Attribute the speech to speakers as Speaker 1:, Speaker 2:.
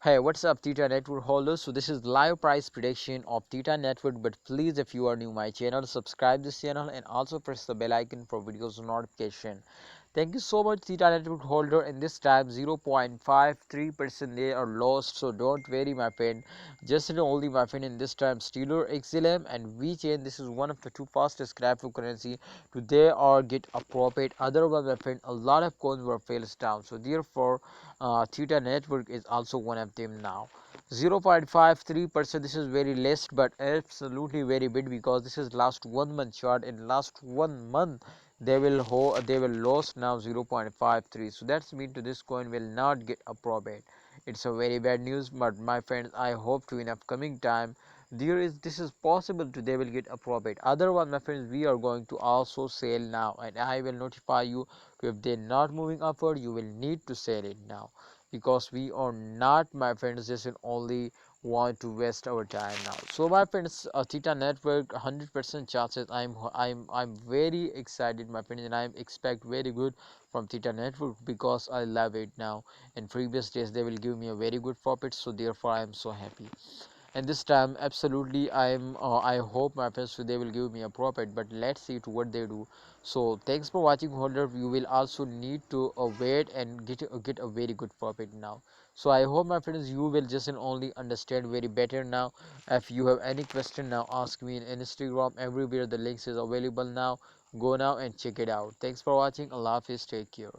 Speaker 1: Hey, what's up, Theta Network holders? So this is live price prediction of Theta Network. But please, if you are new my channel, subscribe this channel and also press the bell icon for videos notification. Thank you so much, Theta Network holder. And this time 0.53% they are lost. So don't worry, my friend. Just and only, my friend, in this time Stellar, XLM and VChain. This is one of the two fastest cryptocurrency to they are get a profit. Otherwise, my friend, a lot of coins were fails down. So therefore Theta Network is also one of them now. 0.53%, this is very less but absolutely very big, because this is last 1 month chart. In last 1 month they will lose now 0.53. So that's mean to this coin will not get a profit. It's a very bad news, but my friends, I hope to in upcoming time this is possible to they will get a profit. Otherwise, my friends, we are going to also sell now, and I will notify you. If they're not moving upward, you will need to sell it now, because we are not, my friends, just only want to waste our time now. So my friends, Theta Network 100% chances. I'm very excited, my friends, and I expect very good from Theta Network, because I love it now. In previous days they will give me a very good profit, so therefore I am so happy. And this time absolutely I hope, my friends, so they will give me a profit, but let's see to what they do. So thanks for watching, holder. You will also need to wait and get a very good profit now. So I hope, my friends, you will just and only understand very better now. If you have any question now, ask me in Instagram. Everywhere the links is available now. Go now and check it out. Thanks for watching. Allah Hafiz. Take care.